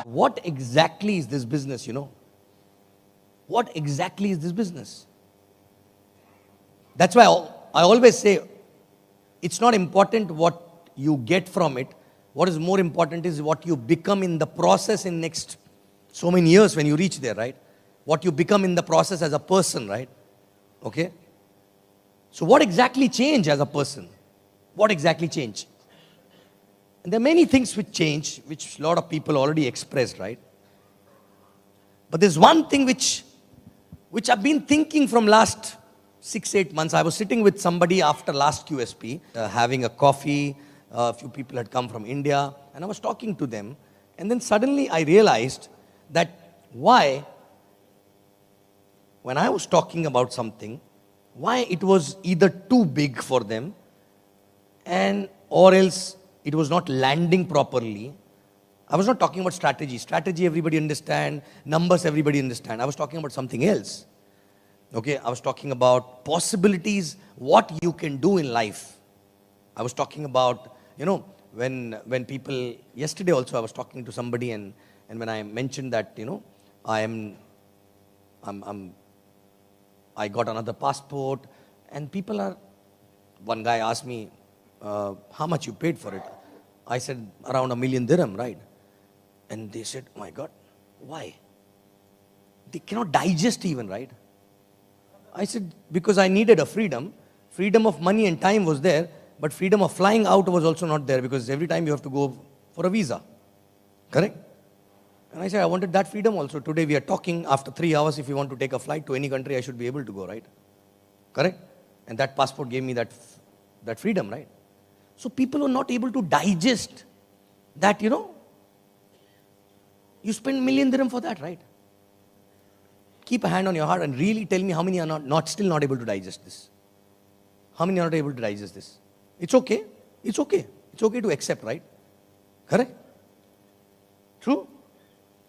what exactly is this business, What exactly is this business? That's why I always say, it's not important what you get from it. What is more important is what you become in the process in next so many years when you reach there, right? What you become in the process as a person, right? Okay? So what exactly change as a person? What exactly change? And there are many things which change, which a lot of people already expressed, right? But there's one thing which I've been thinking from last 6-8 months. I was sitting with somebody after last QSP, having a coffee. A few people had come from India, and I was talking to them. And then suddenly I realized that why, when I was talking about something, why it was either too big for them, or else it was not landing properly. I was not talking about strategy. Strategy everybody understand, numbers everybody understand. I was talking about something else. Okay, I was talking about possibilities, what you can do in life. I was talking about, when people, yesterday also I was talking to somebody, and when I mentioned that, I got another passport, and one guy asked me, how much you paid for it? I said, around 1 million dirham, right? And they said, oh my God, why? They cannot digest even, right? I said, because I needed a freedom. Freedom of money and time was there, but freedom of flying out was also not there, because every time you have to go for a visa. Correct? And I said, I wanted that freedom also. Today we are talking, after 3 hours, if you want to take a flight to any country, I should be able to go, right? Correct? And that passport gave me that freedom, right? So people were not able to digest that, you spend 1 million dirham for that, right? Keep a hand on your heart and really tell me how many are still not able to digest this. How many are not able to digest this? It's okay. It's okay. It's okay to accept, right? Correct? True?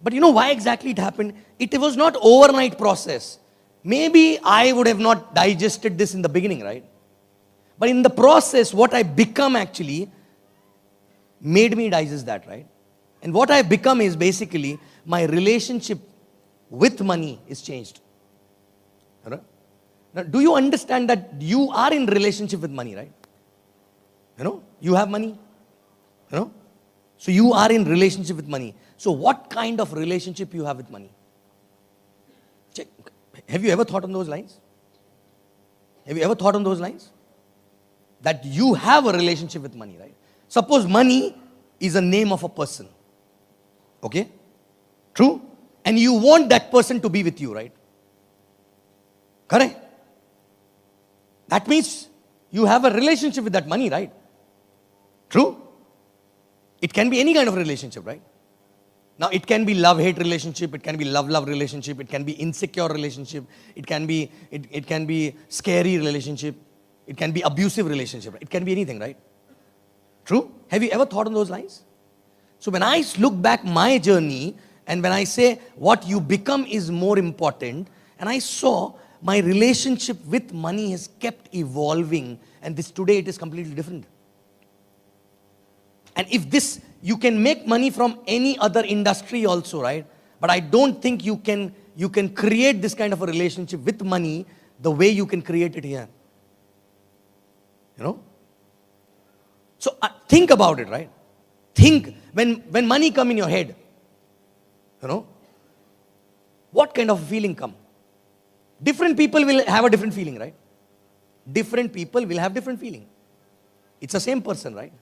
But why exactly it happened? It was not overnight process. Maybe I would have not digested this in the beginning, right? But in the process, what I become actually made me digest that, right? And what I become is basically my relationship with money is changed. Right? Now, do you understand that you are in relationship with money, right? You have money. So you are in relationship with money. So what kind of relationship you have with money? Check. Have you ever thought on those lines? Have you ever thought on those lines? That you have a relationship with money, right? Suppose money is a name of a person. Okay? True? And you want that person to be with you, right? Correct? That means you have a relationship with that money, right? True? It can be any kind of relationship, right? Now, it can be love-hate relationship, it can be love-love relationship, it can be insecure relationship, it can be scary relationship, it can be abusive relationship, it can be anything, right? True? Have you ever thought on those lines? So when I look back my journey, and when I say what you become is more important, and I saw my relationship with money has kept evolving, and today it is completely different. And if you can make money from any other industry also, right? But I don't think you can create this kind of a relationship with money the way you can create it here. So think about it, right? Think, when money come in your head, what kind of feeling come? Different people will have a different feeling, right? Different people will have different feeling. It's the same person, right?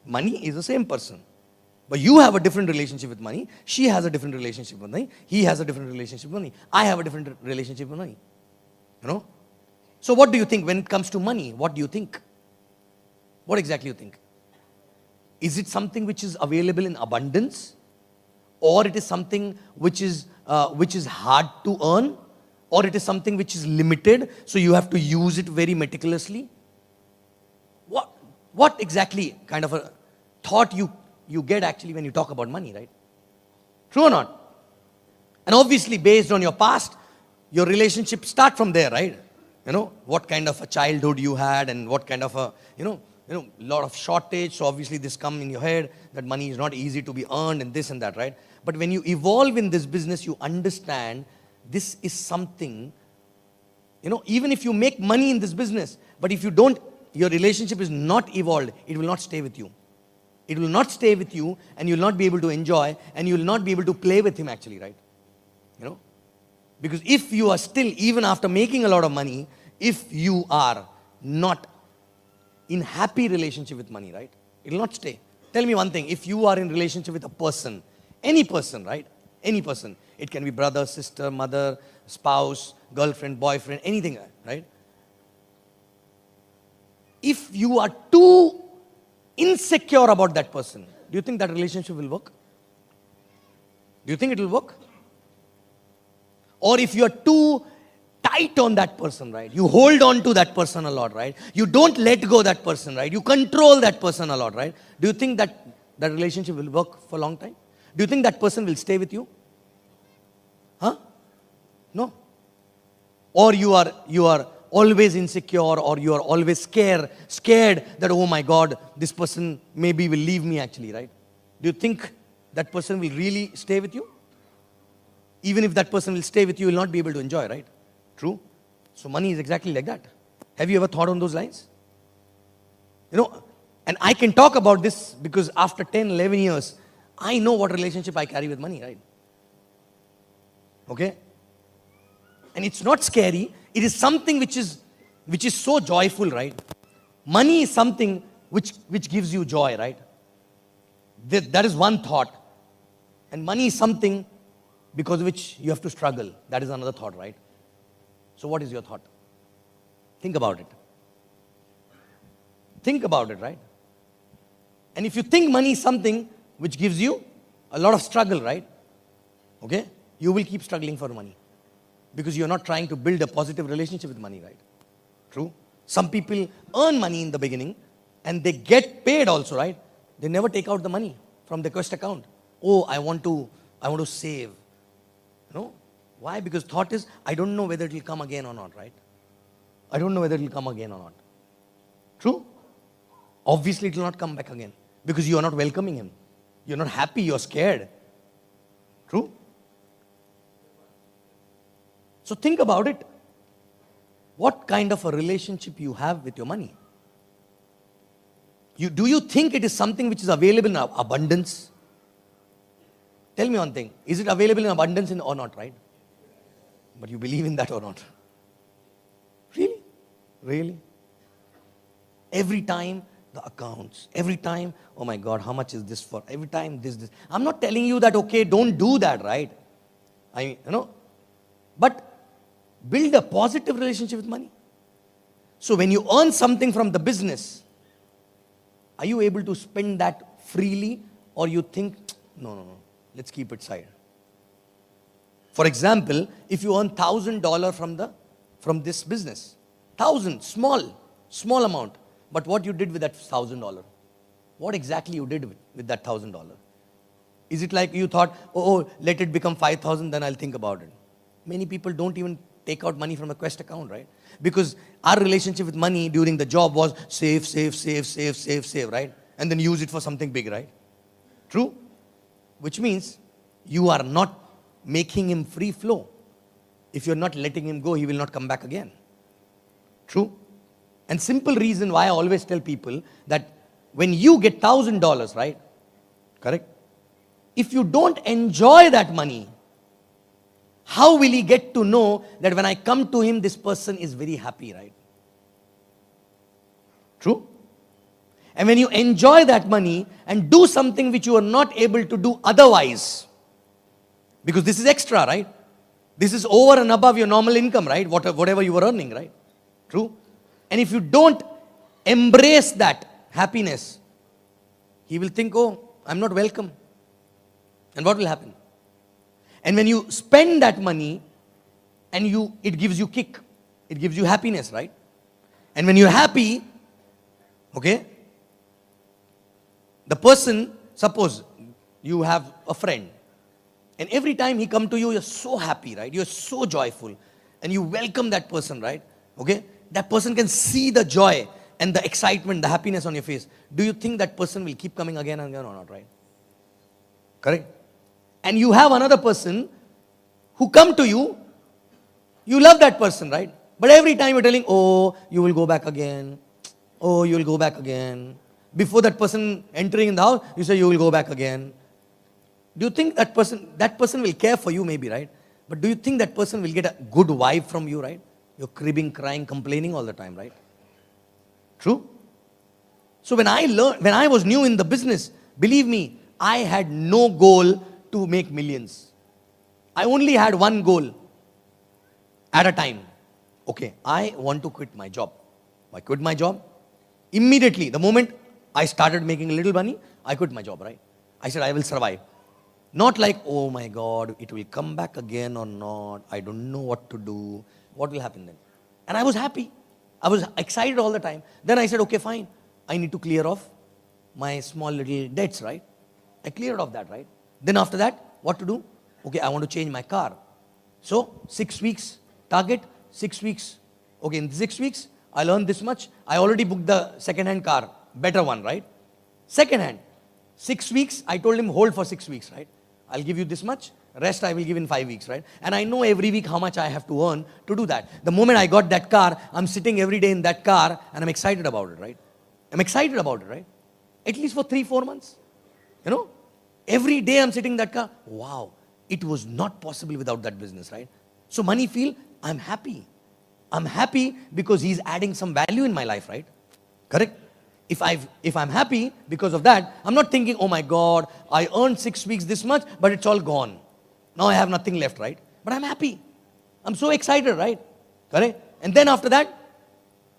Money is the same person. But you have a different relationship with money. She has a different relationship with money. He has a different relationship with money. I have a different relationship with money. So what do you think when it comes to money? What do you think? What exactly you think? Is it something which is available in abundance? Or it is something which is hard to earn? Or it is something which is limited, so you have to use it very meticulously? What exactly kind of a thought you get actually when you talk about money, right? True or not? And obviously, based on your past, your relationship start from there, right? What kind of a childhood you had, and what kind of a, lot of shortage. So obviously this come in your head that money is not easy to be earned and this and that, right? But when you evolve in this business, you understand this is something, even if you make money in this business, but if you don't, your relationship is not evolved, it will not stay with you. It will not stay with you, and you will not be able to enjoy, and you will not be able to play with him actually, right? Because if you are still, even after making a lot of money, if you are not in happy relationship with money, right? It will not stay. Tell me one thing, if you are in relationship with a person, any person, right? Any person. It can be brother, sister, mother, spouse, girlfriend, boyfriend, anything, right? If you are too insecure about that person, do you think that relationship will work? Do you think it will work? Or if you are too tight on that person, right? You hold on to that person a lot, right? You don't let go that person, right? You control that person a lot, right? Do you think that that relationship will work for a long time? Do you think that person will stay with you? Huh? No. Or you are always insecure, or you are always scared that, oh my God, this person maybe will leave me actually, right? Do you think that person will really stay with you? Even if that person will stay with you, you will not be able to enjoy, right? True? So money is exactly like that. Have you ever thought on those lines? And I can talk about this because after 10, 11 years, I know what relationship I carry with money, right? Okay? And it's not scary. It is something which is so joyful, right? Money is something which gives you joy, right? That is one thought. And money is something because of which you have to struggle. That is another thought, right? So what is your thought? Think about it. Think about it, right? And if you think money is something which gives you a lot of struggle, right? Okay? You will keep struggling for money. Because you're not trying to build a positive relationship with money, right? True? Some people earn money in the beginning and they get paid also, right? They never take out the money from the Quest account. Oh, I want to save. Why? Because thought is, I don't know whether it will come again or not, right? I don't know whether it will come again or not. True? Obviously it will not come back again because you are not welcoming him. You're not happy, you're scared. True? So think about it. What kind of a relationship you have with your money? Do you think it is something which is available in abundance? Tell me one thing. Is it available in abundance or not, right? But you believe in that or not? Really? Really? Every time the accounts, every time, oh my God, how much is this for? Every time this. I'm not telling you that, okay, don't do that, right? But build a positive relationship with money. So when you earn something from the business, are you able to spend that freely, or you think, no, let's keep it aside? For example, if you earn $1,000 from this business, 1,000, small amount, but what you did with that $1,000? What exactly you did with that $1,000? Is it like you thought, oh, let it become 5,000, then I'll think about it? Many people don't even take out money from a Quest account, right? Because our relationship with money during the job was save, right? And then use it for something big, right? True? Which means you are not making him free flow. If you're not letting him go, he will not come back again. True? And simple reason why I always tell people that when you get $1,000, right? Correct? If you don't enjoy that money, how will he get to know that when I come to him, this person is very happy, right? True? And when you enjoy that money and do something which you are not able to do otherwise, because this is extra, right? This is over and above your normal income, right? Whatever you were earning, right? True? And if you don't embrace that happiness, he will think, oh, I'm not welcome. And what will happen? And when you spend that money and it gives you kick, it gives you happiness, right? And when you're happy, okay, the person, suppose you have a friend, and every time he come to you, you're so happy, right? You're so joyful, and you welcome that person, right? Okay, that person can see the joy, and the excitement, the happiness on your face, do you think that person will keep coming again and again or not, right? Correct? And you have another person who come to you, you love that person, right? But every time you're telling, oh, you will go back again. Oh, you will go back again. Before that person entering in the house, you say, you will go back again. Do you think that person will care for you maybe, right? But do you think that person will get a good vibe from you, right? You're cribbing, crying, complaining all the time, right? True? So when I was new in the business, believe me, I had no goal to make millions. I only had one goal at a time. Okay, I want to quit my job. I quit my job. Immediately, the moment I started making a little money, I quit my job, right? I said, I will survive. Not like, oh my God, it will come back again or not. I don't know what to do. What will happen then? And I was happy. I was excited all the time. Then I said, okay, fine. I need to clear off my small little debts, right? I cleared off that, right? Then after that, what to do? Okay, I want to change my car. So, 6 weeks, target, 6 weeks. Okay, in 6 weeks, I'll earn this much. I already booked the second-hand car. Better one, right? Second-hand. 6 weeks, I told him hold for 6 weeks, right? I'll give you this much. Rest I will give in 5 weeks, right? And I know every week how much I have to earn to do that. The moment I got that car, I'm sitting every day in that car and I'm excited about it, right? I'm excited about it, right? At least for 3-4 months. You know? Every day I'm sitting in that car. Wow. It was not possible without that business, right? So money feel, I'm happy. I'm happy because he's adding some value in my life, right? Correct? If I'm happy because of that, I'm not thinking, oh my God, I earned 6 weeks this much, but it's all gone. Now I have nothing left, right? But I'm happy. I'm so excited, right? Correct? And then after that,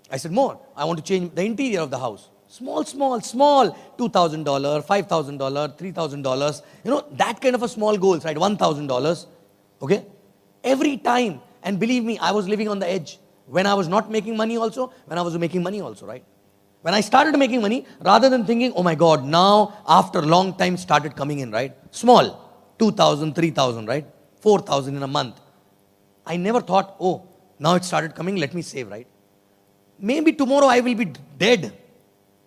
I said more. I want to change the interior of the house. Small. $2,000, $5,000, $3,000. You know, that kind of a small goals, right? $1,000. Okay? Every time. And believe me, I was living on the edge. When I was not making money also, when I was making money also, right? When I started making money, rather than thinking, oh my God, now after a long time started coming in, right? Small, 2,000, 3,000, right? 4,000 in a month. I never thought, oh, now it started coming, let me save, right? Maybe tomorrow I will be dead.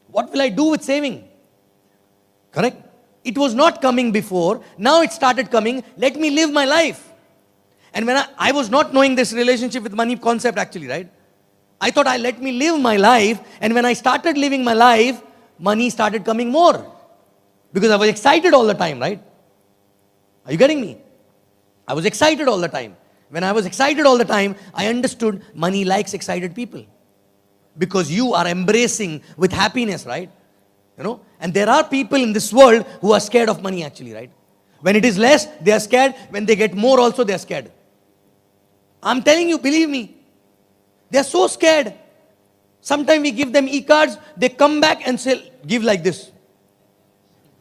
What will I do with saving? Correct? It was not coming before, now it started coming, let me live my life. And when I was not knowing this relationship with money concept actually, right? I thought let me live my life, and when I started living my life, money started coming more. Because I was excited all the time, right? Are you getting me? I was excited all the time. When I was excited all the time, I understood money likes excited people. Because you are embracing with happiness, right? You know? And there are people in this world who are scared of money actually, right? When it is less, they are scared. When they get more also, they are scared. I'm telling you, believe me. They are so scared. Sometimes we give them e-cards, they come back and say, give like this.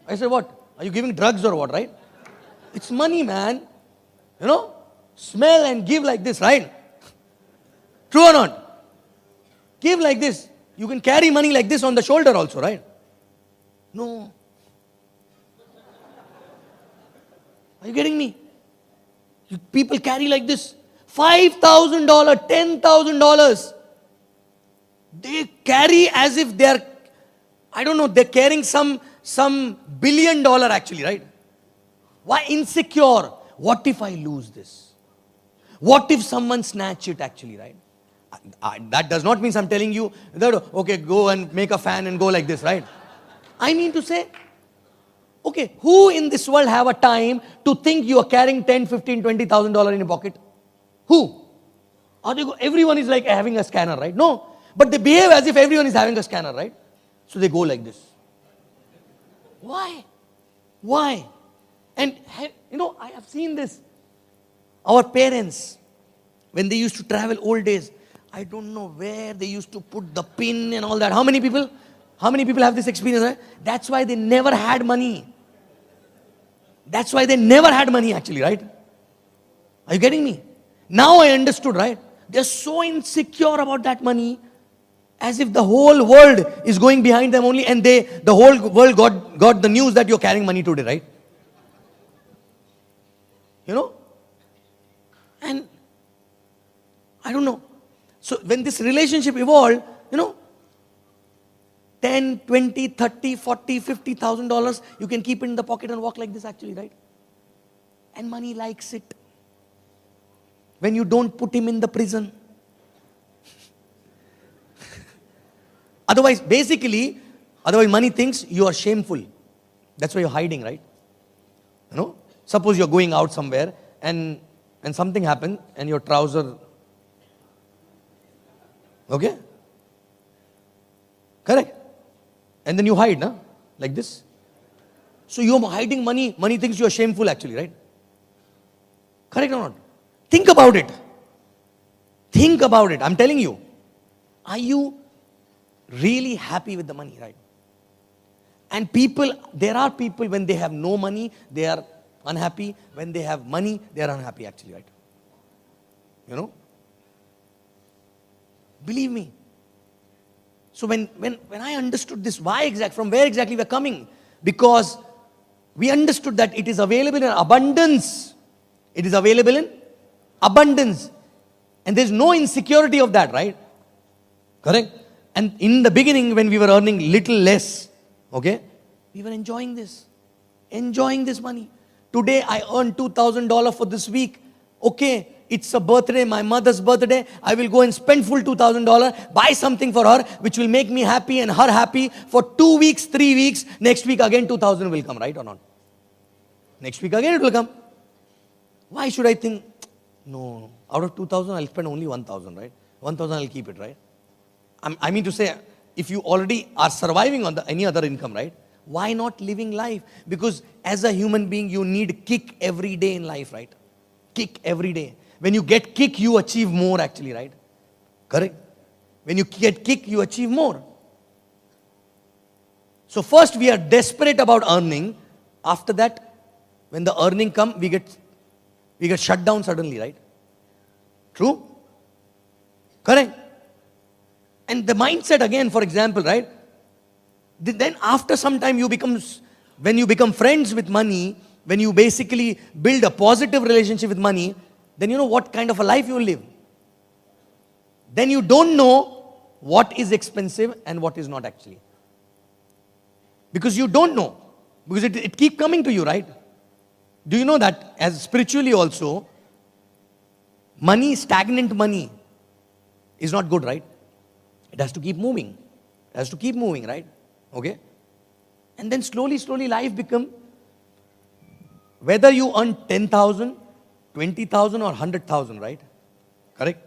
I say, what? Are you giving drugs or what, right? It's money, man. You know? Smell and give like this, right? True or not? Give like this. You can carry money like this on the shoulder also, right? No. Are you getting me? People carry like this. $5,000, $10,000. They carry as if they're, I don't know, they're carrying some $1 billion actually, right? Why insecure? What if I lose this? What if someone snatch it actually, right? That does not mean I'm telling you that, okay, go and make a fan and go like this, right? I mean to say, okay, who in this world have a time to think you are carrying $10, $15, $20,000 in your pocket? Who? Everyone is like having a scanner, right? No. But they behave as if everyone is having a scanner, right? So they go like this. Why? Why? And, you know, I have seen this. Our parents, when they used to travel old days, I don't know where they used to put the pin and all that. How many people have this experience, right? That's why they never had money. That's why they never had money actually, right? Are you getting me? Now I understood, right? They're so insecure about that money, as if the whole world is going behind them only, and the whole world got the news that you're carrying money today, right? You know? And I don't know. So when this relationship evolved, you know, 10, 20, 30, 40, $50,000, you can keep it in the pocket and walk like this actually, right? And money likes it. When you don't put him in the prison. Otherwise money thinks you are shameful. That's why you're hiding, right? You know? Suppose you're going out somewhere and something happened and your trouser, okay? Correct? And then you hide, na? Like this. So you're hiding money. Money thinks you're shameful actually, right? Correct or not? Think about it. Think about it. I'm telling you. Are you really happy with the money, right? And there are people when they have no money, they are unhappy. When they have money, they are unhappy actually, right? You know? Believe me. So when I understood this, from where exactly we're coming? Because we understood that it is available in abundance. It is available in abundance. And there's no insecurity of that, right? Correct? And in the beginning, when we were earning little less, okay, we were enjoying this money. Today, I earned $2,000 for this week. Okay, it's a birthday, my mother's birthday. I will go and spend full $2,000, buy something for her, which will make me happy and her happy for 2 weeks, 3 weeks. Next week again, 2,000 will come, right or not? Next week again it will come. Why should I think, no, out of 2,000, I'll spend only 1,000, right? 1,000, I'll keep it, right? I mean to say, if you already are surviving on any other income, right? Why not living life? Because as a human being, you need kick every day in life, right? Kick every day. When you get kick, you achieve more actually, right? Correct? When you get kick, you achieve more. So first we are desperate about earning. After that, when the earning comes, we get shut down suddenly, right? True? Correct? And the mindset again, for example, right? Then after some time when you become friends with money, when you basically build a positive relationship with money, then you know what kind of a life you will live. Then you don't know what is expensive and what is not actually. Because you don't know. Because it keeps coming to you, right? Do you know that as spiritually also, stagnant money is not good, right? It has to keep moving. It has to keep moving, right? Okay? And then slowly life become, whether you earn 10,000, 20,000 or 100,000, right? Correct?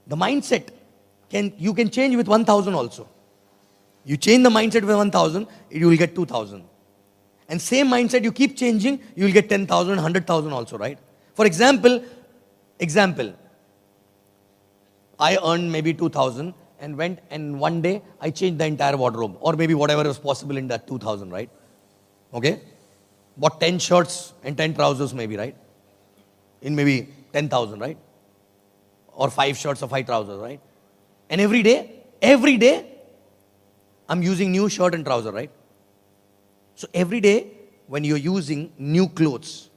The mindset, you can change with 1,000 also. You change the mindset with 1,000, you will get 2,000. And same mindset, you keep changing, you will get 10,000, 100,000 also, right? For example, I earned maybe 2,000 and one day I changed the entire wardrobe or maybe whatever was possible in that 2,000, right? Okay? Bought 10 shirts and 10 trousers maybe, right? In maybe 10,000, right? Or 5 shirts or 5 trousers, right? And every day, I'm using new shirt and trouser, right? So every day, when you're using new clothes,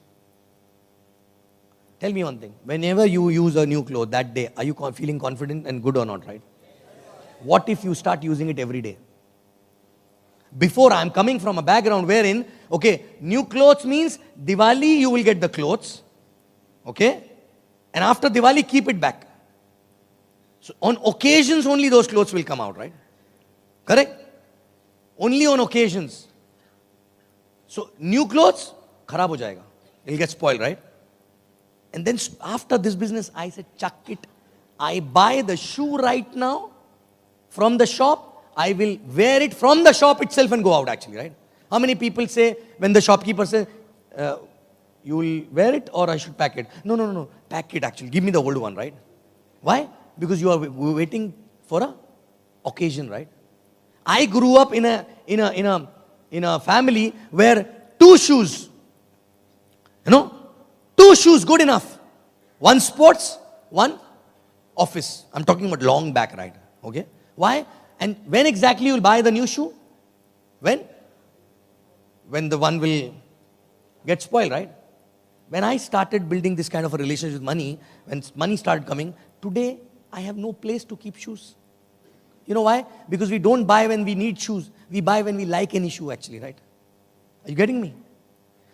tell me one thing. Whenever you use a new cloth that day, are you feeling confident and good or not, right? What if you start using it every day? Before, I'm coming from a background wherein, okay, new clothes means Diwali, you will get the clothes. Okay? And after Diwali, keep it back. So on occasions only those clothes will come out, right? Correct? Only on occasions. So new clothes, kharab ho jayega. It'll get spoiled, right? And then after this business, I said, chuck it. I buy the shoe right now from the shop. I will wear it from the shop itself and go out actually, right? How many people say, when the shopkeeper says, you will wear it or I should pack it? No. Pack it actually. Give me the old one, right? Why? Because you are waiting for a occasion, right? I grew up in a family where 2 shoes, 2 shoes good enough. 1 sports, 1 office. I'm talking about long back, right? Okay? Why? And when exactly you will buy the new shoe? When? When the one will get spoiled, right? When I started building this kind of a relationship with money, when money started coming, today I have no place to keep shoes. You know why? Because we don't buy when we need shoes. We buy when we like any shoe actually, right? Are you getting me?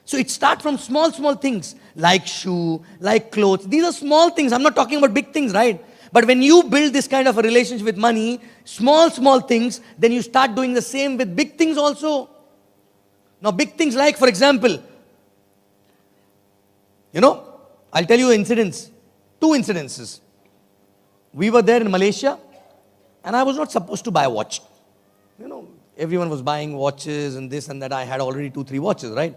So it starts from small, small things like shoe, like clothes. These are small things. I'm not talking about big things, right? But when you build this kind of a relationship with money, small, small things, then you start doing the same with big things also. Now, big things like, for example, I'll tell you incidents. 2 incidences. We were there in Malaysia, and I was not supposed to buy a watch. Everyone was buying watches and this and that. I had already 2-3 watches, right?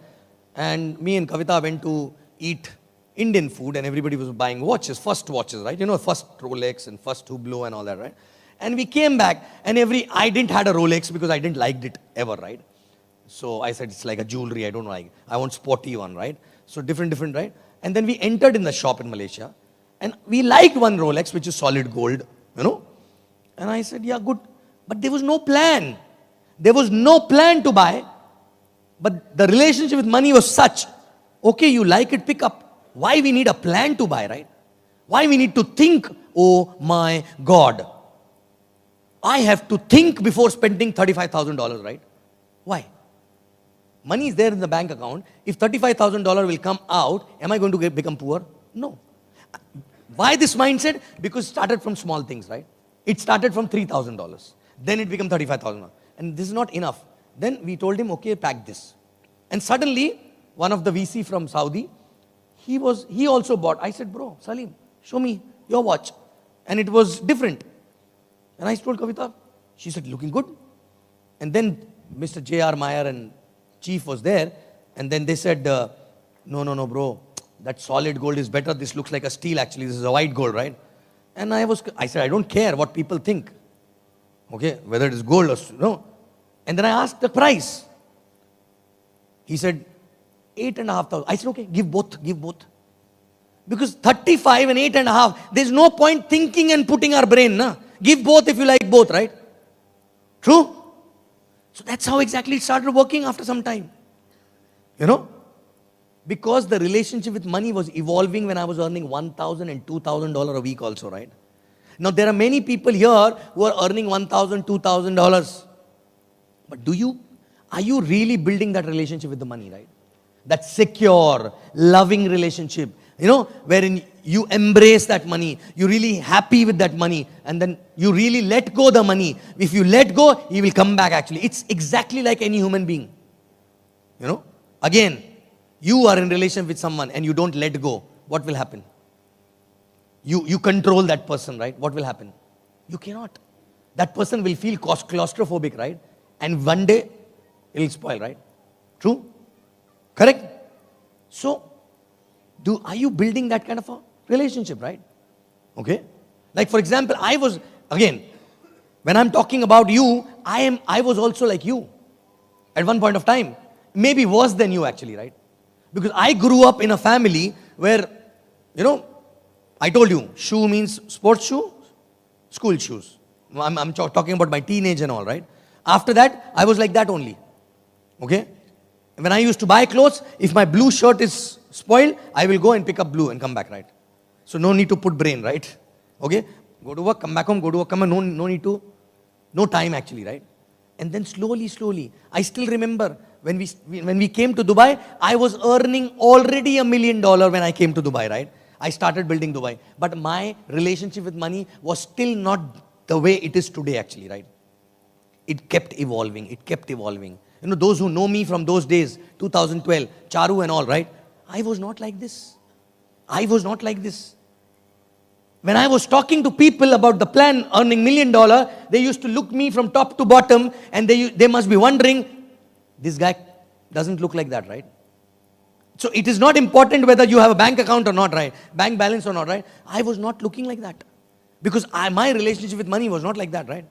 And me and Kavita went to eat Indian food, and everybody was buying watches, first watches, right? First Rolex and first Hublot and all that, right? And we came back, and I didn't had a Rolex because I didn't like it ever, right? So I said, it's like a jewelry, I don't like. I want sporty one, right? So different, right? And then we entered in the shop in Malaysia, and we liked one Rolex, which is solid gold, And I said, yeah, good. But there was no plan. There was no plan to buy. But the relationship with money was such, okay, you like it, pick up. Why we need a plan to buy, right? Why we need to think, oh my God. I have to think before spending $35,000, right? Why? Money is there in the bank account. If $35,000 will come out, am I going to become poor? No. Why this mindset? Because it started from small things, right? It started from $3,000. Then it became $35,000. And this is not enough. Then we told him, okay, pack this. And suddenly, one of the VC from Saudi, he also bought. I said, bro, Salim, show me your watch. And it was different. And I told Kavita, she said, looking good. And then Mr. J.R. Meyer and Chief was there. And then they said, no, bro, that solid gold is better. This looks like a steel actually. This is a white gold, right? And I said, I don't care what people think. Okay, whether it is gold or no. And then I asked the price. He said, 8,500. I said, okay, give both. Because 35 and 8,500, there's no point thinking and putting our brain. Nah? Give both if you like both, right? True? So that's how exactly it started working after some time. Because the relationship with money was evolving when I was earning $1,000 and $2,000 a week also, right? Now, there are many people here who are earning $1,000, $2,000. But are you really building that relationship with the money, right? That secure, loving relationship, wherein you embrace that money, you're really happy with that money, and then you really let go the money. If you let go, he will come back actually. It's exactly like any human being. Again, you are in relation with someone and you don't let go. What will happen? You control that person, right? What will happen? You cannot. That person will feel claustrophobic, right? And one day, it will spoil, right? True? Correct? So, are you building that kind of a relationship, right? Okay? Like for example, when I'm talking about you, I was also like you. At one point of time. Maybe worse than you actually, right? Because I grew up in a family where, I told you, shoe means sports shoe, school shoes. I'm talking about my teenage and all, right? After that, I was like that only. Okay? When I used to buy clothes, if my blue shirt is spoiled, I will go and pick up blue and come back, right? So no need to put brain, right? Okay? Go to work, come back home, go to work, come back, no time actually, right? And then slowly, I still remember when we came to Dubai, I was earning already $1 million when I came to Dubai, right? I started building Dubai. But my relationship with money was still not the way it is today actually, right? It kept evolving. Those who know me from those days, 2012, Charu and all, right? I was not like this. When I was talking to people about the plan earning $1 million, they used to look me from top to bottom and they must be wondering, this guy doesn't look like that, right? So it is not important whether you have a bank account or not, right? Bank balance or not, right? I was not looking like that. Because my relationship with money was not like that, right?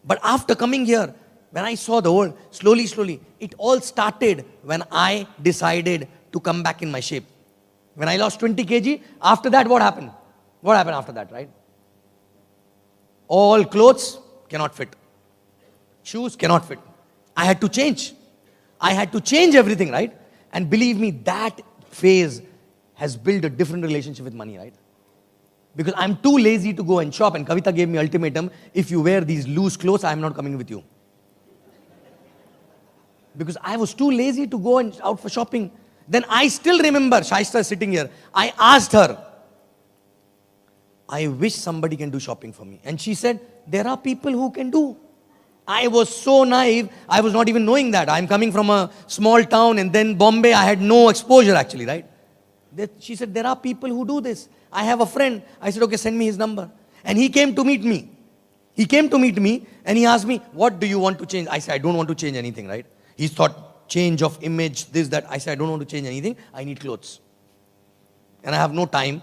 But after coming here, when I saw the world, slowly, it all started when I decided to come back in my shape. When I lost 20 kg, after that, what happened? What happened after that, right? All clothes cannot fit. Shoes cannot fit. I had to change. Everything, right? And believe me, that phase has built a different relationship with money, right? Because I'm too lazy to go and shop. And Kavita gave me ultimatum, if you wear these loose clothes, I'm not coming with you. Because I was too lazy to go and out for shopping. Then I still remember, Shaista sitting here, I asked her, I wish somebody can do shopping for me. And she said, there are people who can do. I was so naive, I was not even knowing that. I'm coming from a small town and then Bombay, I had no exposure actually, right? She said, there are people who do this. I have a friend. I said, okay, send me his number. And he came to meet me. He came to meet me and he asked me, what do you want to change? I said, I don't want to change anything, right? He thought, change of image, this, that. I said, I don't want to change anything. I need clothes. And I have no time.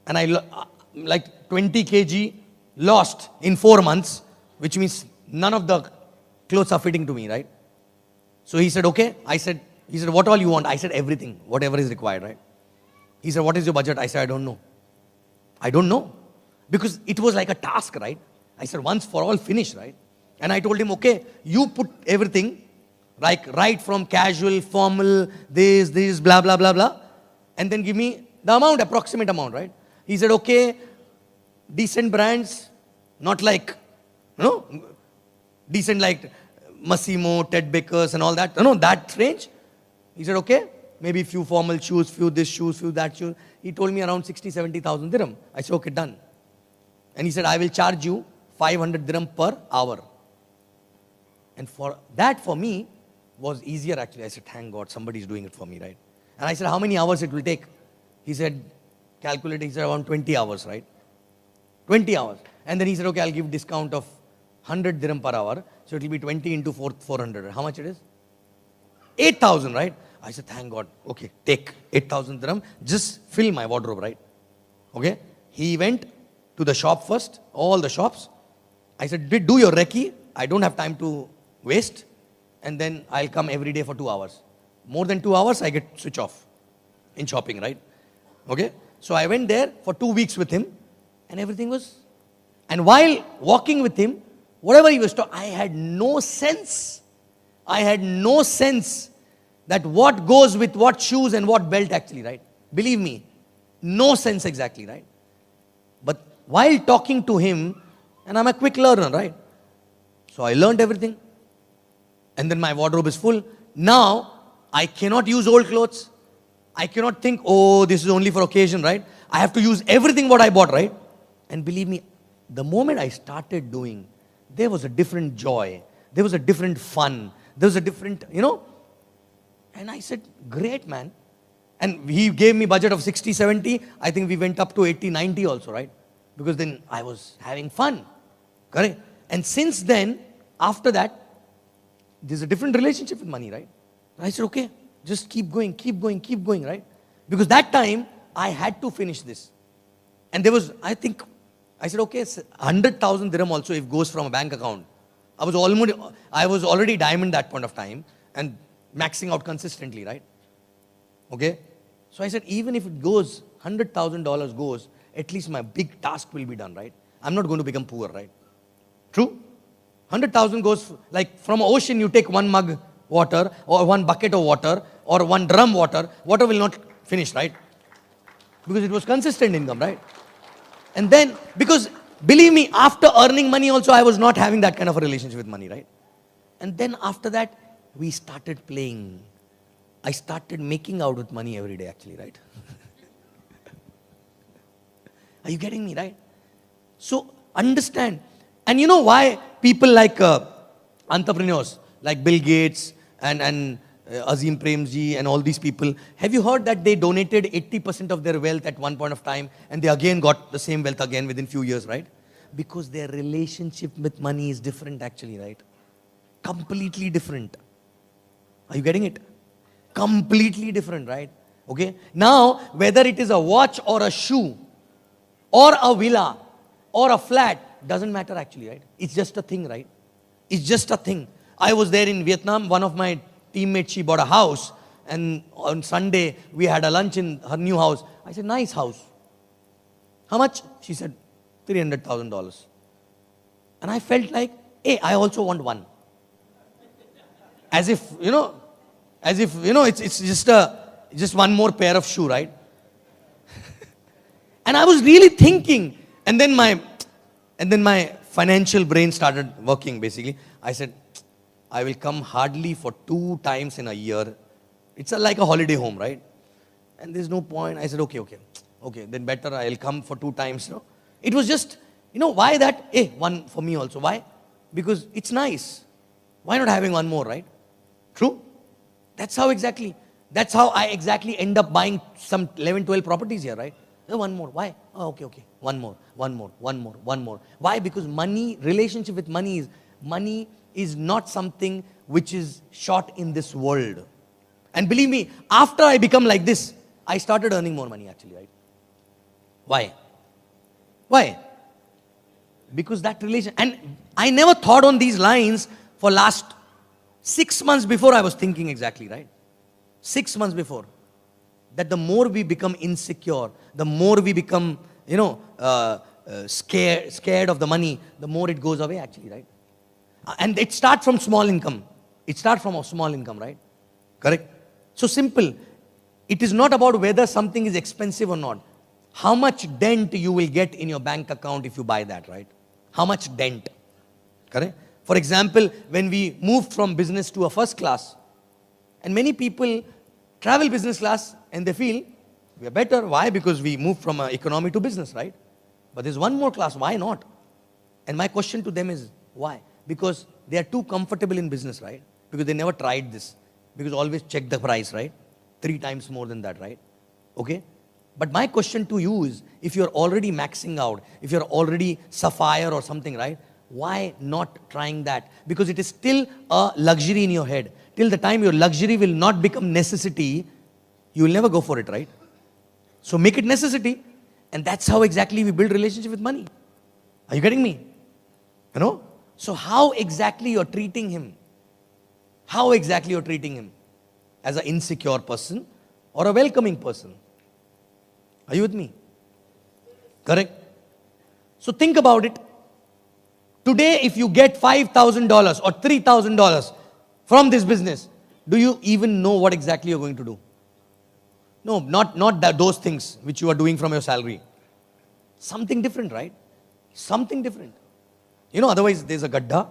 And I, like 20 kg lost in 4 months, which means none of the clothes are fitting to me, right? So he said, okay. He said, what all you want? I said, everything, whatever is required, right? He said, what is your budget? I said, I don't know. I don't know. Because it was like a task, right? I said, once for all, finish, right? And I told him, okay, you put everything, like right from casual, formal, this, blah, blah, blah, blah, and then give me the amount, approximate amount, right? He said, okay, decent brands, not like, decent like Massimo, Ted Baker's and all that, that range. He said, okay, maybe few formal shoes, few this shoes, few that shoes. He told me around 60,000-70,000 dirham. I said, okay, done. And he said, I will charge you 500 dirham per hour. And for that, for me, was easier actually. I said, thank God, somebody is doing it for me, right? And I said, how many hours it will take? He said, calculate, he said, around 20 hours, right? 20 hours. And then he said, okay, I'll give discount of 100 dirham per hour. So it will be 20 into 400. How much it is? 8,000, right? I said, thank God. Okay, take 8,000 dirham. Just fill my wardrobe, right? Okay. He went to the shop first, all the shops. I said, do your recce. I don't have time to waste. And then I'll come every day for 2 hours. More than 2 hours, I get switch off in shopping, right? Okay. So I went there for 2 weeks with him and everything was... And while walking with him, whatever he was talking, I had no sense. I had no sense that what goes with what shoes and what belt actually, right? Believe me, no sense exactly, right? But while talking to him, and I'm a quick learner, right? So I learned everything. And then my wardrobe is full. Now, I cannot use old clothes. I cannot think, oh, this is only for occasion, right? I have to use everything what I bought, right? And believe me, the moment I started doing, there was a different joy. There was a different fun. There was a different, And I said, great, man. And he gave me budget of 60, 70. I think we went up to 80, 90 also, right? Because then I was having fun. Correct? And since then, after that, there's a different relationship with money, right? And I said, okay, just keep going, right? Because that time, I had to finish this. And there was, I said, okay, 100,000 dirham also if goes from a bank account. I was already diamond that point of time and maxing out consistently, right? Okay. So I said, even if it goes, $100,000 goes, at least my big task will be done, right? I'm not going to become poor, right? True? 100,000 goes, like from an ocean you take 1 mug water or 1 bucket of water or 1 drum water will not finish, right? Because it was consistent income, right? And then, because believe me, after earning money also, I was not having that kind of a relationship with money, right? And then after that, we started playing. I started making out with money every day actually, right? Are you getting me, right? So, understand. And you know why people like entrepreneurs, like Bill Gates and Azim Premji and all these people, have you heard that they donated 80% of their wealth at one point of time and they again got the same wealth again within few years, right? Because their relationship with money is different actually, right? Completely different. Are you getting it? Completely different, right? Okay. Now, whether it is a watch or a shoe or a villa or a flat, doesn't matter actually, right? It's just a thing, right? It's just a thing. I was there in Vietnam. One of my teammates, she bought a house. And on Sunday, we had a lunch in her new house. I said, nice house. How much? She said, $300,000. And I felt like, hey, I also want one. As if, it's just one more pair of shoe, right? And I was really thinking, and then my financial brain started working basically. I said, I will come hardly for 2 times in a year. It's like a holiday home, right? And there's no point. I said, okay, then better I'll come for 2 times. It was just, why that? One for me also. Why? Because it's nice. Why not having one more, right? True? That's how I exactly end up buying some 11, 12 properties here, right? One more. Why? Oh, okay. One more. Why? Because relationship with money is not something which is short in this world. And believe me, after I become like this, I started earning more money actually, right? Why? Because that relation, and I never thought on these lines for last 6 months before I was thinking exactly, right? 6 months before. That the more we become insecure, the more we become, scared of the money, the more it goes away actually, right? And it starts from small income. Right? Correct? So simple. It is not about whether something is expensive or not. How much dent you will get in your bank account if you buy that, right? How much dent? Correct? For example, when we moved from business to a first class, and many people travel business class and they feel we are better. Why? Because we moved from economy to business, right? But there's one more class. Why not? And my question to them is, why? Because they are too comfortable in business, right? Because they never tried this. Because always check the price, right? 3 times more than that, right? Okay? But my question to you is, if you're already maxing out, if you're already sapphire or something, right? Why not trying that? Because it is still a luxury in your head. Till the time your luxury will not become necessity, you will never go for it, right? So make it necessity. And that's how exactly we build relationship with money. Are you getting me? So how exactly you're treating him? As an insecure person or a welcoming person? Are you with me? Correct? So think about it. Today, if you get $5,000 or $3,000 from this business, do you even know what exactly you're going to do? No, not those things which you are doing from your salary. Something different, right? Something different. Otherwise there's a gadda,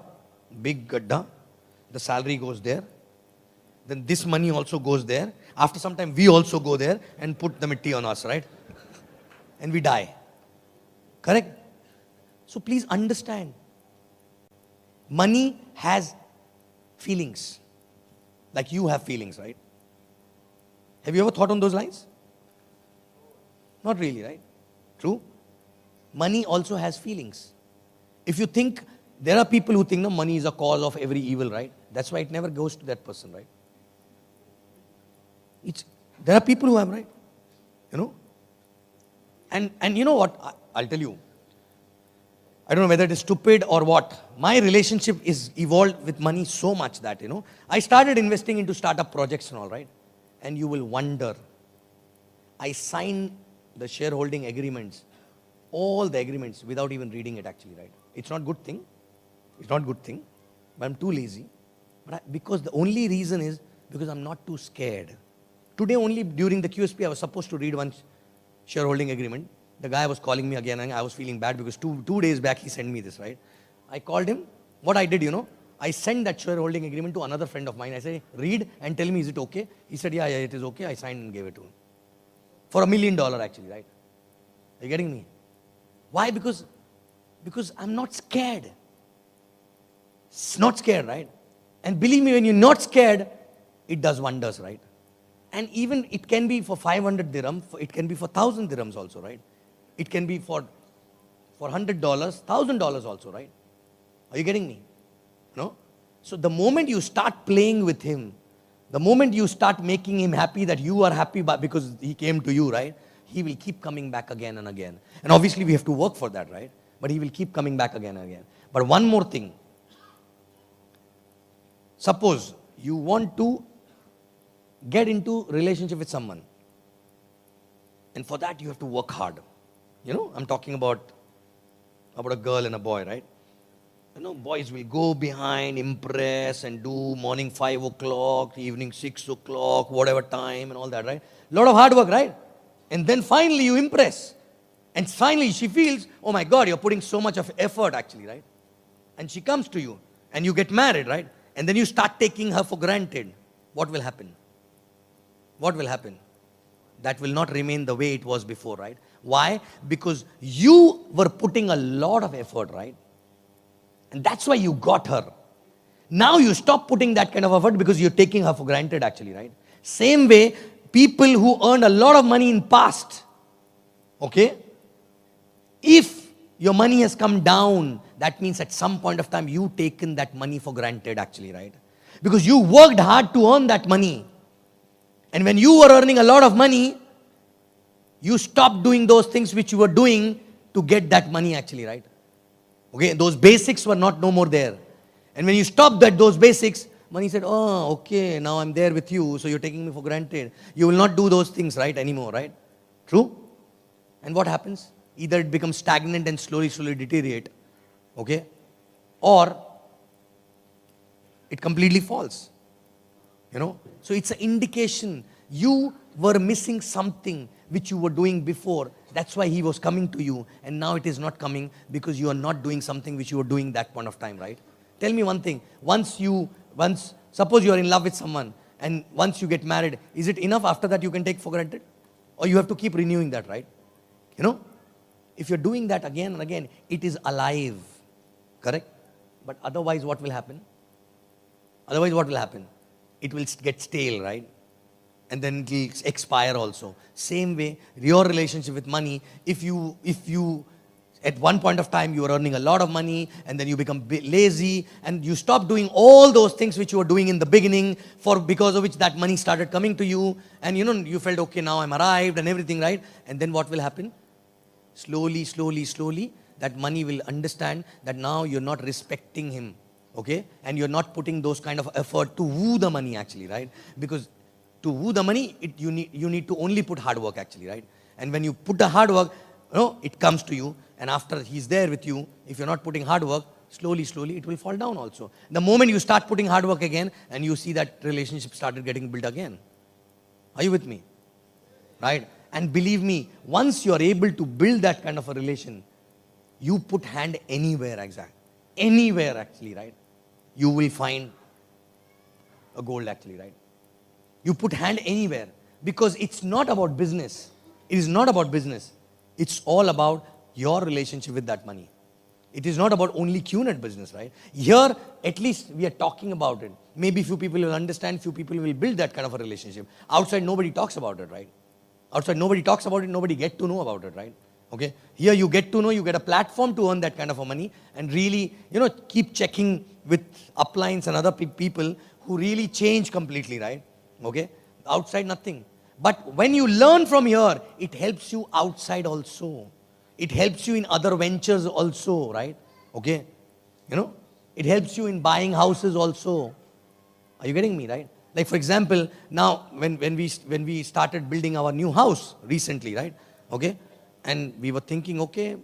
big gadda. The salary goes there. Then this money also goes there. After some time, we also go there and put the mitti on us, right? And we die. Correct? So please understand. Money has feelings. Like you have feelings, right? Have you ever thought on those lines? Not really, right? True? Money also has feelings. If you think, there are people who think money is a cause of every evil, right? That's why it never goes to that person, right? There are people who have, right? And you know what? I'll tell you. I don't know whether it is stupid or what. My relationship is evolved with money so much that, I started investing into startup projects and all, right? And you will wonder. I signed the shareholding agreements, all the agreements, without even reading it actually, right? It's not a good thing. But I'm too lazy. Because the only reason is because I'm not too scared. Today only during the QSP, I was supposed to read one shareholding agreement. The guy was calling me again and I was feeling bad because two days back he sent me this, right? I called him. What I did, I sent that shareholding agreement to another friend of mine. I say, read and tell me, is it okay? He said, yeah, it is okay. I signed and gave it to him. For $1 million actually, right? Are you getting me? Why? Because I'm not scared. It's not scared, right? And believe me, when you're not scared, it does wonders, right? And even it can be for 500 dirham, it can be for 1,000 dirhams also, right? It can be for $100, $1,000 also, right? Are you getting me? No? So the moment you start playing with him, the moment you start making him happy that you are happy because he came to you, right? He will keep coming back again and again. And obviously we have to work for that, right? But he will keep coming back again and again. But one more thing. Suppose you want to get into relationship with someone. And for that you have to work hard. I'm talking about a girl and a boy, right? Boys will go behind, impress and do morning 5 o'clock, evening 6 o'clock, whatever time and all that, right? Lot of hard work, right? And then finally you impress. And finally she feels, oh my God, you're putting so much of effort actually, right? And she comes to you and you get married, right? And then you start taking her for granted. What will happen? What will happen? That will not remain the way it was before, right? Why? Because you were putting a lot of effort, right? And that's why you got her. Now you stop putting that kind of effort because you're taking her for granted actually, right? Same way, people who earned a lot of money in past, okay? If your money has come down, that means at some point of time you've taken that money for granted actually, right? Because you worked hard to earn that money. And when you were earning a lot of money, you stopped doing those things which you were doing to get that money actually, right? Okay, those basics were not no more there. And when you stopped those basics, money said, oh, okay, now I'm there with you, so you're taking me for granted. You will not do those things, right, anymore, right? True? And what happens? Either it becomes stagnant and slowly deteriorate, okay? Or it completely falls, you know? So it's an indication you were missing something which you were doing before. That's why he was coming to you, and now it is not coming because you are not doing something which you were doing that point of time, right? Tell me one thing. Suppose you are in love with someone, and once you get married, is it enough after that you can take for granted? Or you have to keep renewing that, right? You know? If you're doing that again and again, it is alive. Correct? But otherwise, what will happen? Otherwise, what will happen? It will get stale, right? And then it will expire also. Same way, your relationship with money, if you at one point of time you were earning a lot of money and then you become lazy and you stop doing all those things which you were doing in the beginning because of which that money started coming to you, and you felt, okay, now I'm arrived and everything, right? And then what will happen? Slowly, that money will understand that now you're not respecting him, okay? And you're not putting those kind of effort to woo the money actually, right? Because to woo the money, you need to only put hard work actually, right? And when you put the hard work, it comes to you, and after he's there with you, if you're not putting hard work, slowly it will fall down also. The moment you start putting hard work again, and you see that relationship started getting built again. Are you with me? Right? And believe me, once you are able to build that kind of a relation, you put hand anywhere actually, right? You will find a gold actually, right? You put hand anywhere, because it's not about business. It is not about business. It's all about your relationship with that money. It is not about only QNet business, right? Here, at least we are talking about it. Maybe few people will understand, few people will build that kind of a relationship. Outside, nobody talks about it, right? Outside, nobody talks about it, nobody get to know about it, right? Okay? Here, you get to know, you get a platform to earn that kind of a money, and really, keep checking with uplines and other people who really change completely, right? Okay? Outside, nothing. But when you learn from here, it helps you outside also. It helps you in other ventures also, right? Okay? It helps you in buying houses also. Are you getting me, right? Like, for example, now when we started building our new house recently, right? Okay? And we were thinking, okay,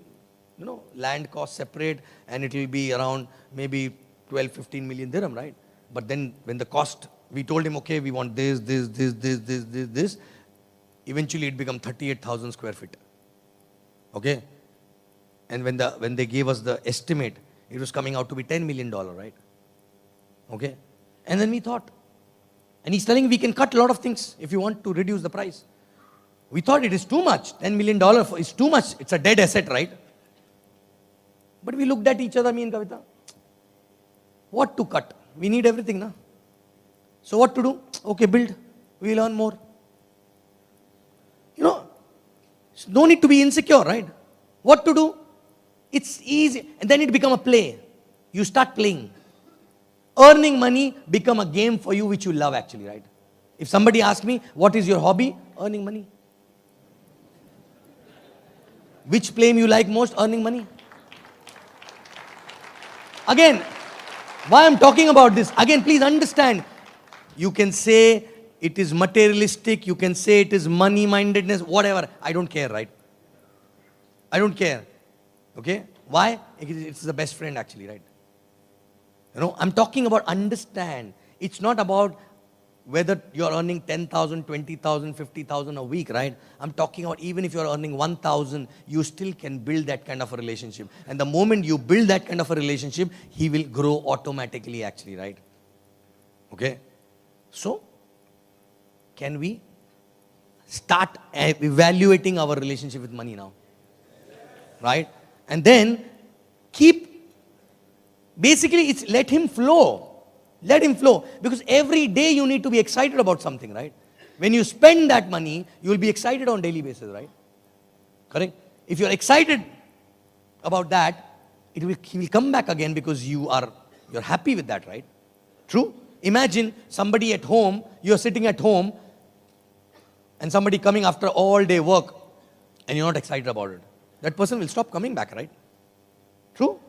land cost separate, and it will be around maybe 12-15 million dirham, right? But then when the cost, we told him, okay, we want this. Eventually it became 38,000 square feet. Okay? And when they gave us the estimate, it was coming out to be $10 million, right? Okay? And then we thought, and he's telling we can cut a lot of things if you want to reduce the price. We thought it is too much. $10 million is too much. It's a dead asset, right? But we looked at each other, me and Kavita. What to cut? We need everything, na? So what to do? Okay, build. We'll earn more. No need to be insecure, right? What to do? It's easy. And then it become a play. You start playing. Earning money become a game for you which you love actually, right? If somebody asks me, what is your hobby? Earning money. Which flame you like most? Earning money. Again, why I'm talking about this? Again, please understand. You can say it is materialistic. You can say it is money-mindedness, whatever. I don't care, right? I don't care. Okay? Why? It's the best friend actually, right? I'm talking about understand. It's not about whether you're earning 10,000, 20,000, 50,000 a week, right? I'm talking about even if you're earning 1,000, you still can build that kind of a relationship. And the moment you build that kind of a relationship, he will grow automatically actually, right? Okay? So, can we start evaluating our relationship with money now? Right? And then basically it's let him flow. Let him flow. Because every day you need to be excited about something, right? When you spend that money, you will be excited on daily basis, right? Correct? If you're excited about that, he will come back again because you're happy with that, right? True? Imagine somebody at home, you're sitting at home, and somebody coming after all day work, and you're not excited about it. That person will stop coming back, right? True?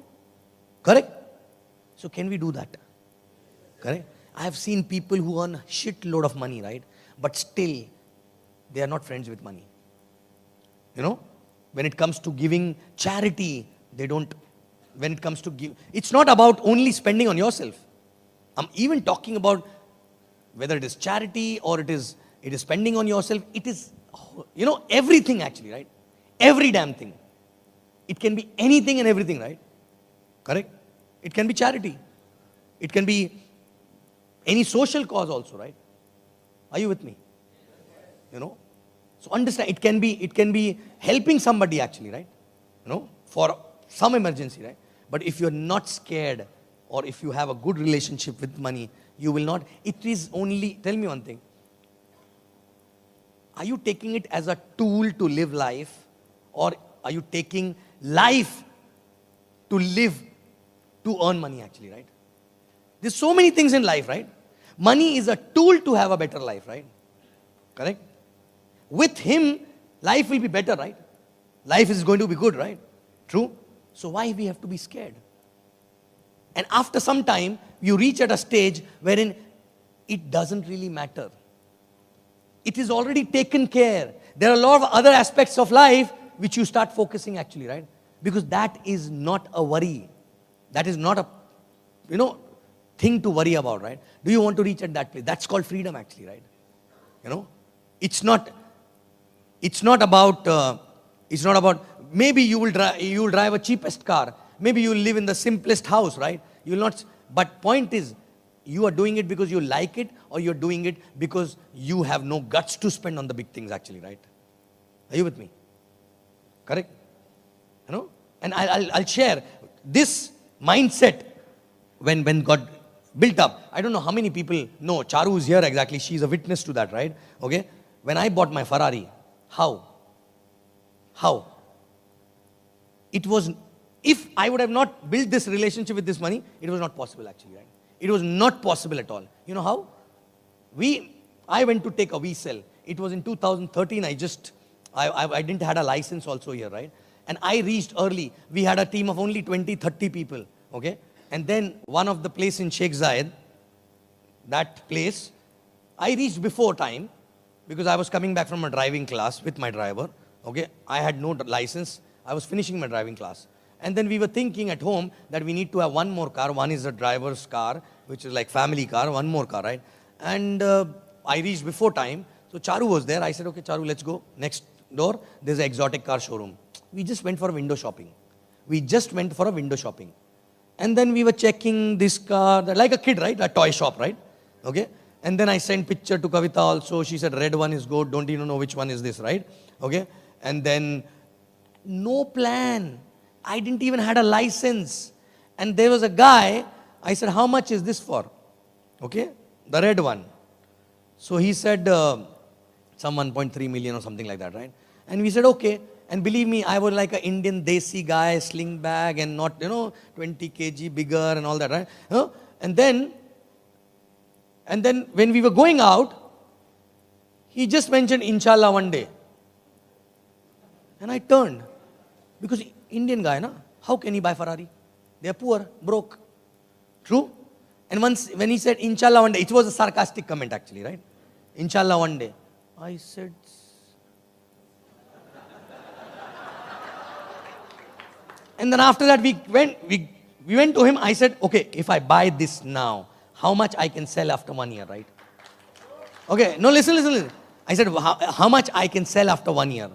Correct? So can we do that? Correct? I have seen people who earn a shitload of money, right? But still, they are not friends with money. You know? When it comes to giving charity, they don't. When it comes to give, it's not about only spending on yourself. I'm even talking about whether it is charity or it is spending on yourself. It is, everything actually, right? Every damn thing. It can be anything and everything, right? Correct? It can be charity. It can be any social cause also, right? Are you with me? So understand, it can be helping somebody actually, right? For some emergency, right? But if you're not scared or if you have a good relationship with money, you will not. It is only, tell me one thing. Are you taking it as a tool to live life, or are you taking life to live, to earn money actually, right? There's so many things in life, right? Money is a tool to have a better life, right? Correct? With him, life will be better, right? Life is going to be good, right? True? So why we have to be scared? And after some time, you reach at a stage wherein it doesn't really matter. It is already taken care. There are a lot of other aspects of life which you start focusing actually, right? Because that is not a worry. That is not a, thing to worry about, right? Do you want to reach at that place? That's called freedom actually, right? It's not about, maybe you will drive a cheapest car. Maybe you will live in the simplest house, right? You will not, but point is, you are doing it because you like it, or you're doing it because you have no guts to spend on the big things actually, right? Are you with me? Correct? And I'll share this mindset when God built up. I don't know how many people know. Charu is here exactly. She's a witness to that, right? Okay? When I bought my Ferrari, how? It was, if I would have not built this relationship with this money, it was not possible actually, right? It was not possible at all. You know how? I went to take a V-Cell. It was in 2013. I didn't have a license also here, right? And I reached early. We had a team of only 20, 30 people, okay? And then one of the place in Sheikh Zayed, that place, I reached before time because I was coming back from a driving class with my driver, okay? I had no license. I was finishing my driving class. And then we were thinking at home that we need to have one more car. One is the driver's car, which is like family car, one more car, right? And I reached before time. So Charu was there. I said, okay, Charu, let's go. Next door, there's an exotic car showroom. We just went for a window shopping. And then we were checking this car, like a kid, right? A toy shop, right? Okay? And then I sent picture to Kavita also. She said, red one is good. Don't even know which one is this, right? Okay? And then, no plan. I didn't even had a license. And there was a guy, I said, how much is this for? Okay? The red one. So he said, some 1.3 million or something like that, right? And we said, okay. And believe me, I was like an Indian desi guy, sling bag and not, 20 kg bigger and all that, right? And then when we were going out, he just mentioned, inshallah, one day. And I turned. Because Indian guy, how can he buy Ferrari? They are poor, broke. True? And when he said, inshallah, one day, it was a sarcastic comment actually, right? Inshallah, one day. I said, and then after that, we went to him. I said, okay, if I buy this now, how much I can sell after 1 year, right? Okay, no, listen. I said, how much I can sell after 1 year?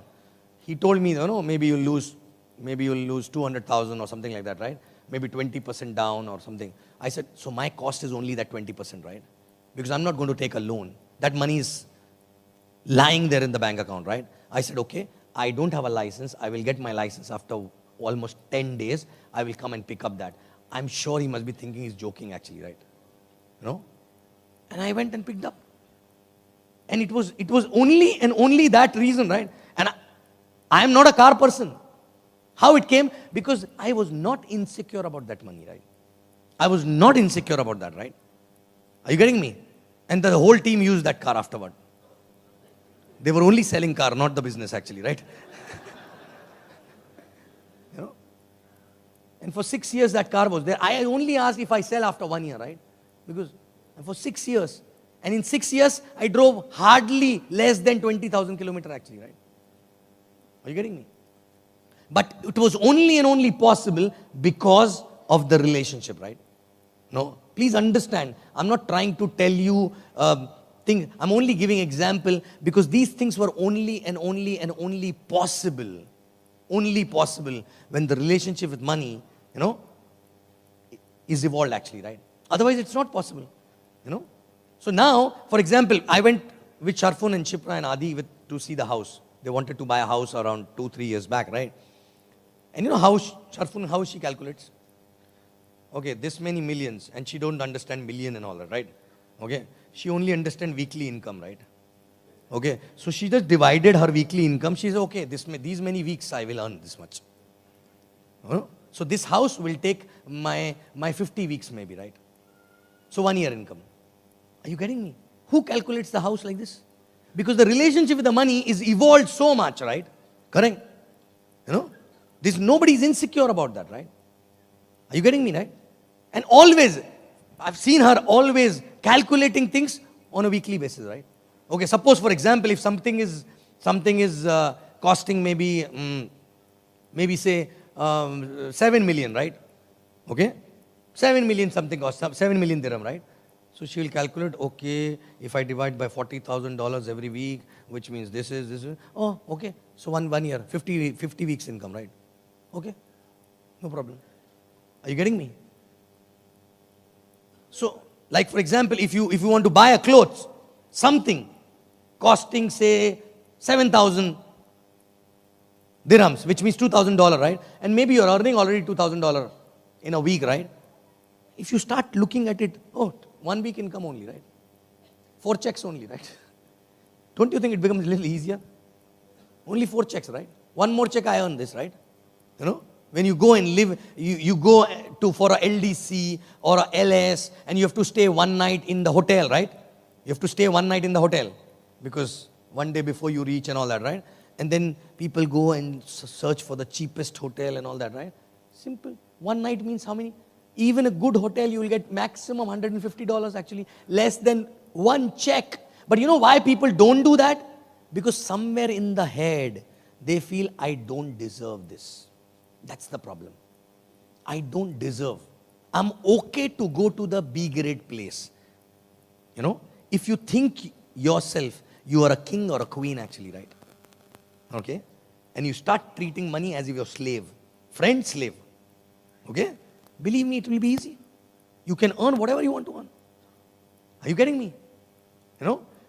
He told me, maybe you'll lose 200,000 or something like that, right? Maybe 20% down or something. I said, so my cost is only that 20%, right? Because I'm not going to take a loan. That money is lying there in the bank account, right? I said, okay, I don't have a license. I will get my license after almost 10 days. I will come and pick up that. I'm sure he must be thinking he's joking actually, right? And I went and picked up. And it was only and only that reason, right? And I am not a car person. How it came? Because I was not insecure about that money, right? I was not insecure about that, right? Are you getting me? And the whole team used that car afterward. They were only selling car, not the business actually, right? And for 6 years that car was there. I only asked if I sell after 1 year, right? Because for 6 years. And in 6 years, I drove hardly less than 20,000 kilometers actually, right? Are you getting me? But it was only and only possible because of the relationship, right? No, please understand. I'm not trying to tell you things. I'm only giving example because these things were only and only possible. Only possible when the relationship with money, is evolved actually, right? Otherwise, it's not possible, So now, for example, I went with Sharfun and Shipra and Adi to see the house. They wanted to buy a house around 2-3 years back, right? And how she calculates? Okay, this many millions, and she don't understand million and all that, right? Okay, she only understand weekly income, right? Okay, so she just divided her weekly income. She said, okay, these many weeks I will earn this much. So this house will take my 50 weeks maybe, right? So 1 year income. Are you getting me? Who calculates the house like this? Because the relationship with the money is evolved so much, right? Correct? Nobody is insecure about that, right? Are you getting me, right? And always, I've seen her always calculating things on a weekly basis, right? Okay, suppose for example, if something is costing maybe say 7 million, right? Okay, 7 million something costs 7 million dirham, right? So she will calculate, okay, if I divide by $40,000 every week, which means this is, oh, okay. So one year, 50 weeks income, right? Okay, no problem. Are you getting me? So, like for example, if you want to buy a clothes, something costing say 7,000 dirhams, which means $2,000, right? And maybe you're earning already $2,000 in a week, right? If you start looking at it, 1 week income only, right? 4 checks only, right? Don't you think it becomes a little easier? Only 4 checks, right? 1 more check, I earn this, right? When you go and live, you go for a LDC or a LS and you have to stay 1 night in the hotel, right? You have to stay 1 night in the hotel because 1 day before you reach and all that, right? And then people go and search for the cheapest hotel and all that, right? Simple. 1 night means how many? Even a good hotel, you will get maximum $150 actually, less than 1 check. But you know why people don't do that? Because somewhere in the head, they feel, I don't deserve this. That's the problem. I don't deserve. I'm okay to go to the B grade place. If you think yourself, you are a king or a queen actually, right? Okay? And you start treating money as if you're slave. Friend, slave. Okay? Believe me, it will be easy. You can earn whatever you want to earn. Are you getting me?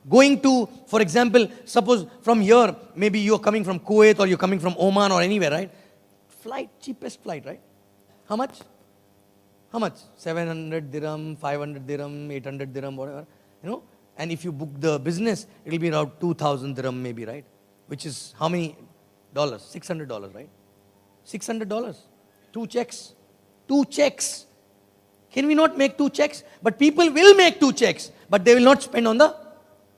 Going to, for example, suppose from here, maybe you're coming from Kuwait or you're coming from Oman or anywhere, right? Flight, cheapest flight, right? How much? 700 dirham, 500 dirham, 800 dirham, whatever. And if you book the business, it will be around 2,000 dirham maybe, right? Which is how many dollars? $600, right? $600. 2 checks. 2 checks. Can we not make 2 checks? But people will make 2 checks, but they will not spend on the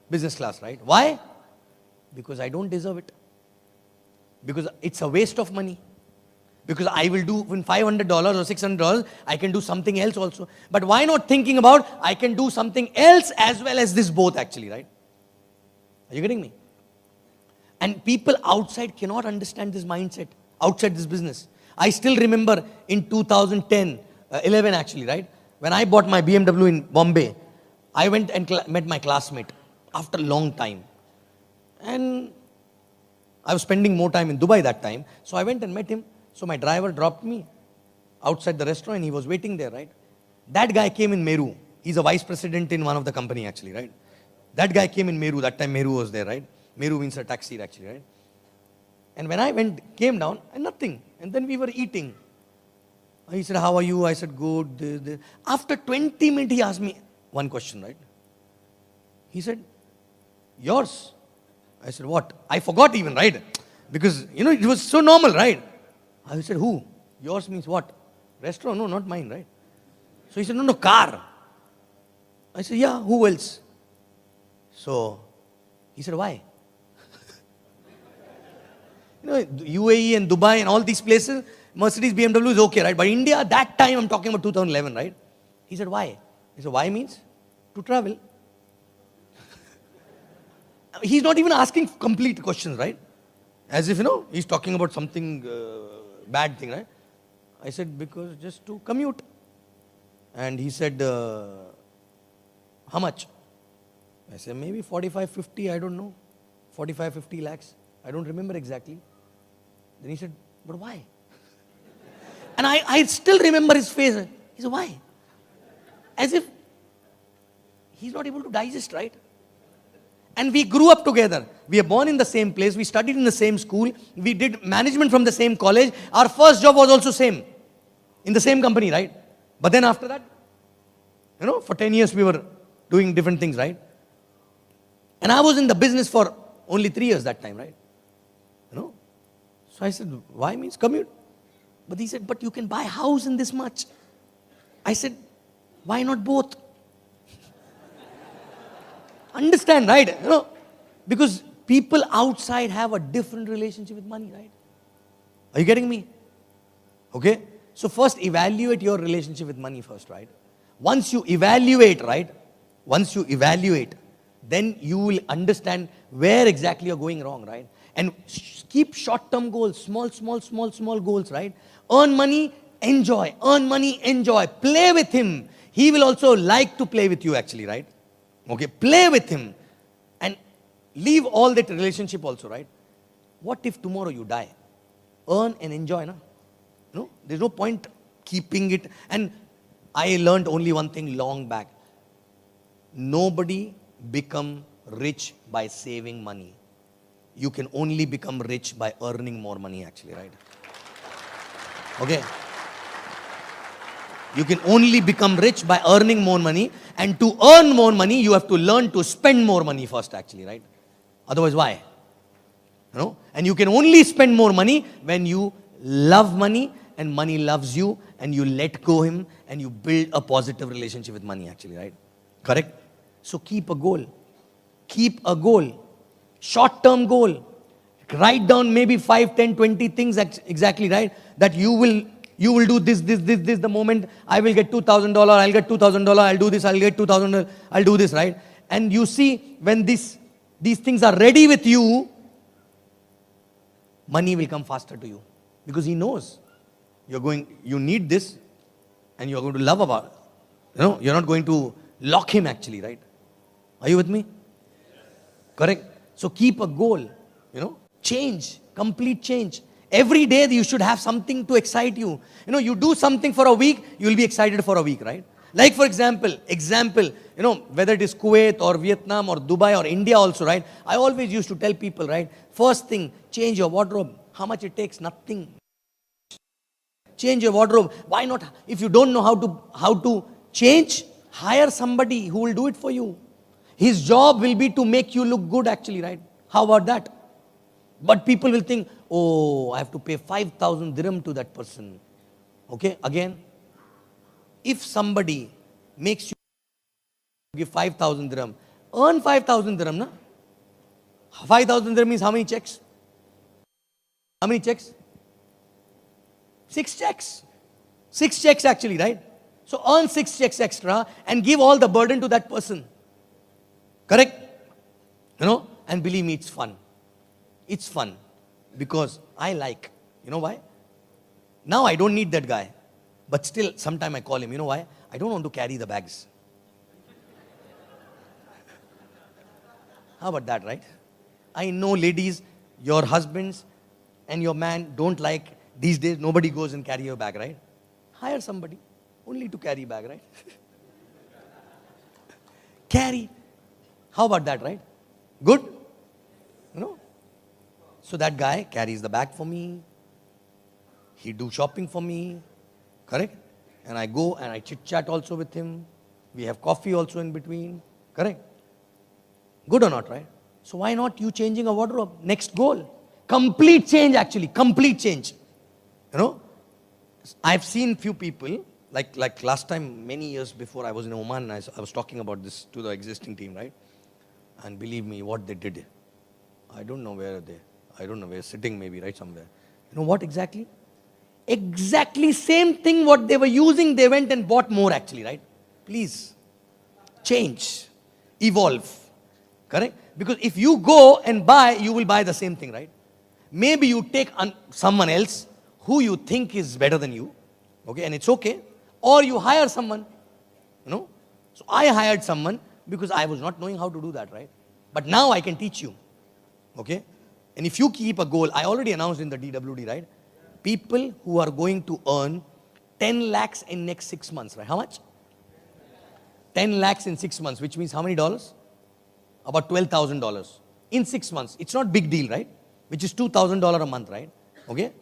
business class, right? Why? Because I don't deserve it. Because it's a waste of money. Because I will do in $500 or $600, I can do something else also. But why not thinking about I can do something else as well as this both actually, right? Are you getting me? And people outside cannot understand this mindset, outside this business. I still remember in 2010, 11 actually, right? When I bought my BMW in Bombay, I went and met my classmate. after a long time. And I was spending more time in Dubai that time. So I went and met him. So my driver dropped me outside the restaurant and he was waiting there, right? That guy came in Meru. He's a vice president in one of the company actually, right? That guy came in Meru. That time Meru was there, right? Meru means a taxi actually, right? And when I came down, and nothing. And then we were eating. He said, how are you? I said, good. This. After 20 minutes, he asked me one question, right? He said, yours? I said, what? I forgot even, right? Because, it was so normal, right? I said, who? Yours means what? Restaurant? No, not mine, right? So he said, no, car. I said, yeah, who else? So he said, why? UAE and Dubai and all these places, Mercedes, BMW is okay, right? But India, that time, I'm talking about 2011, right? He said, why? He said, why means to travel. He's not even asking complete questions, right? As if, he's talking about something bad thing, right? I said, because just to commute. And he said, how much? I said, maybe 45, 50, I don't know. 45, 50 lakhs. I don't remember exactly. Then he said, but why? And I still remember his face. He said, why? As if he's not able to digest, right? And we grew up together. We are born in the same place. We studied in the same school. We did management from the same college. Our first job was also same. In the same company, right? But then after that, for 10 years we were doing different things, right? And I was in the business for only 3 years that time, right? So I said, why means commute? But he said, but you can buy a house in this much. I said, why not both? Understand, right? Because people outside have a different relationship with money, right? Are you getting me? Okay? So first evaluate your relationship with money first, right? Once you evaluate, right? Once you evaluate, then you will understand where exactly you're going wrong, right? And keep short-term goals, small goals, right? Earn money, enjoy. Earn money, enjoy. Play with him. He will also like to play with you actually, right? Okay, play with him. And leave all that relationship also, right? What if tomorrow you die? Earn and enjoy, no? There's no point keeping it. And I learned only one thing long back. Nobody become rich by saving money. You can only become rich by earning more money actually, right? Okay. You can only become rich by earning more money. And to earn more money, you have to learn to spend more money first actually, right? Otherwise, why? And you can only spend more money when you love money and money loves you and you let go him and you build a positive relationship with money actually, right? Correct? So keep a goal. Keep a goal. Short-term goal. Write down maybe 5, 10, 20 things exactly, right? That you will do this. The moment I will get $2,000, I'll get $2,000. I'll do this, I'll get $2,000. I'll do this, right? And you see, when these things are ready with you, money will come faster to you. Because he knows you need this and you're going to love about it. You're not going to lock him actually, right? Are you with me? Correct? So keep a goal, change, complete change. Every day you should have something to excite you. You do something for a week, you'll be excited for a week, right? Like for example, whether it is Kuwait or Vietnam or Dubai or India also, right? I always used to tell people, right? First thing, change your wardrobe. How much it takes? Nothing. Change your wardrobe. Why not? If you don't know how to change, hire somebody who will do it for you. His job will be to make you look good actually, right? How about that? But people will think, oh, I have to pay 5,000 dirham to that person. Okay, again, if somebody makes you give 5,000 dirham, earn 5,000 dirham, na? 5,000 dirham means how many checks? How many checks? 6 checks. 6 checks actually, right? So earn 6 checks extra and give all the burden to that person. Correct? And believe me, it's fun. It's fun because I like. You know why? Now I don't need that guy. But still, sometime I call him. You know why? I don't want to carry the bags. How about that, right? I know, ladies, your husbands and your man don't like, these days, nobody goes and carry your bag, right? Hire somebody only to carry bag, right? Carry. How about that, right? Good? You know? So that guy carries the bag for me. He do shopping for me. Correct? And I go and I chit-chat also with him. We have coffee also in between. Correct? Good or not, right? So why not you changing a wardrobe? Next goal. Complete change actually. Complete change. You know? I've seen few people, like last time, many years before I was in Oman, I was talking about this to the existing team, right? And believe me, what they did, I don't know where they, I don't know where, sitting maybe, right, somewhere. You know what exactly? Exactly same thing what they were using, they went and bought more actually, right? Please, change, evolve, correct? Because if you go and buy, you will buy the same thing, right? Maybe you take someone else who you think is better than you, okay, and it's okay. Or you hire someone, you know. So I hired someone because I was not knowing how to do that, right? But now I can teach you, okay. And if you keep a goal, I already announced in the DWD, right? People who are going to earn 10 lakhs in next 6 months, right? How much? 10 lakhs in 6 months, which means how many dollars? About $12,000 in 6 months. It's not big deal, right? Which is $2,000 a month, right? Okay.